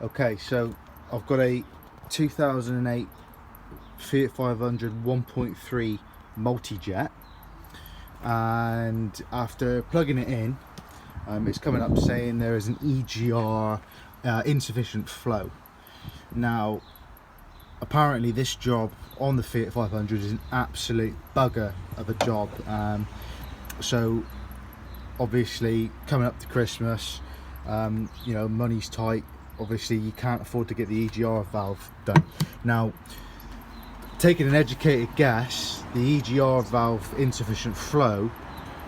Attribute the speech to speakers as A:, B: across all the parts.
A: Okay, so I've got a 2008 Fiat 500 1.3 multijet, and after plugging it in, it's coming up saying there is an EGR insufficient flow. Now, apparently this job on the Fiat 500 is an absolute bugger of a job. So obviously coming up to Christmas, you know, money's tight. Obviously you can't afford to get the EGR valve done. Now, taking an educated guess, the EGR valve insufficient flow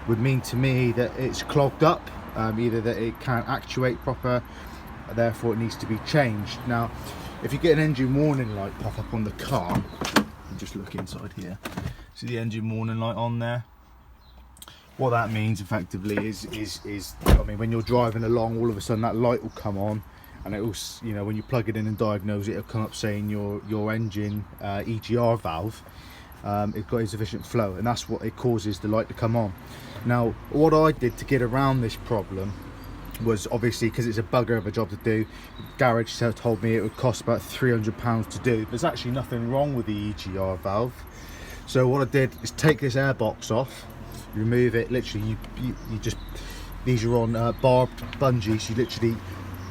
A: would mean to me that it's clogged up, either that it can't actuate proper, therefore it needs to be changed. Now, if you get an engine warning light pop up on the car, and just look inside here, see the engine warning light on there? What that means effectively is I mean, when you're driving along, all of a sudden that light will come on, and it will, you know, when you plug it in and diagnose it, it'll come up saying your engine EGR valve it's got insufficient flow, and that's what it causes the light to come on. Now, what I did to get around this problem was, obviously because it's a bugger of a job to do, garage told me it would cost about £300 to do. There's actually nothing wrong with the EGR valve. So what I did is take this air box off, remove it. Literally you just, these are on barbed bungees. You literally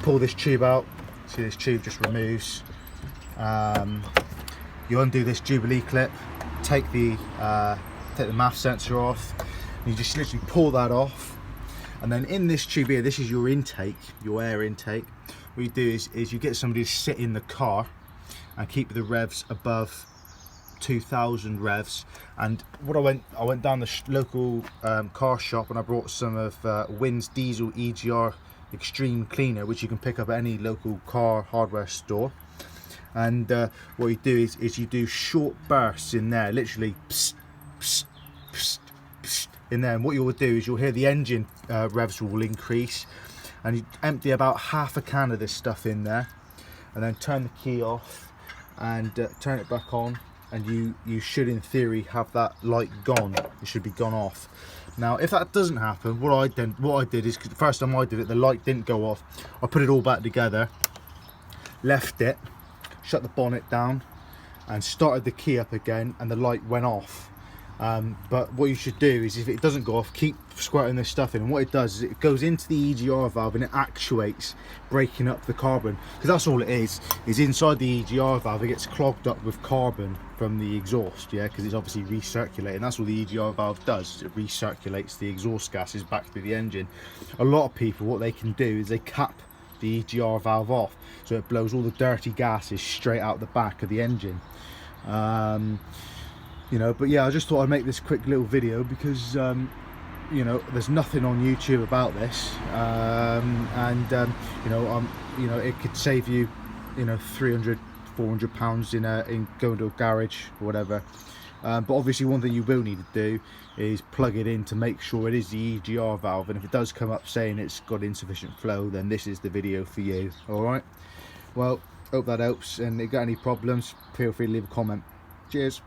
A: pull this tube out, see this tube just removes. You undo this Jubilee clip, take the MAF sensor off, and you just literally pull that off. And then in this tube here, this is your intake, your air intake. What you do is you get somebody to sit in the car and keep the revs above 2000 revs. And what I went down the local car shop, and I brought some of Wynn's diesel EGR extreme cleaner, which you can pick up at any local car hardware store. And what you do is you do short bursts in there, literally psst, psst, psst, psst, in there. And what you will do is you'll hear the engine revs will increase, and you empty about half a can of this stuff in there, and then turn the key off and turn it back on, and you should in theory have that light gone. It should be gone off. Now, if that doesn't happen, what I did is, 'cause the first time I did it, the light didn't go off. I put it all back together, left it, shut the bonnet down, and started the key up again, and the light went off. But what you should do is, if it doesn't go off, keep squirting this stuff in, and what it does is it goes into the EGR valve and it actuates breaking up the carbon, because that's all it is inside the EGR valve. It gets clogged up with carbon from the exhaust, yeah, because it's obviously recirculating. That's what the EGR valve does, it recirculates the exhaust gases back through the engine. A lot of people, what they can do is they cap the EGR valve off, so it blows all the dirty gases straight out the back of the engine. You know, but yeah, I just thought I'd make this quick little video because you know, there's nothing on YouTube about this, you know, it could save you, you know, £300–400 in going to a garage or whatever. But obviously one thing you will need to do is plug it in to make sure it is the EGR valve, and if it does come up saying it's got insufficient flow, then this is the video for you. Alright, well, hope that helps, and if you got any problems, feel free to leave a comment. Cheers.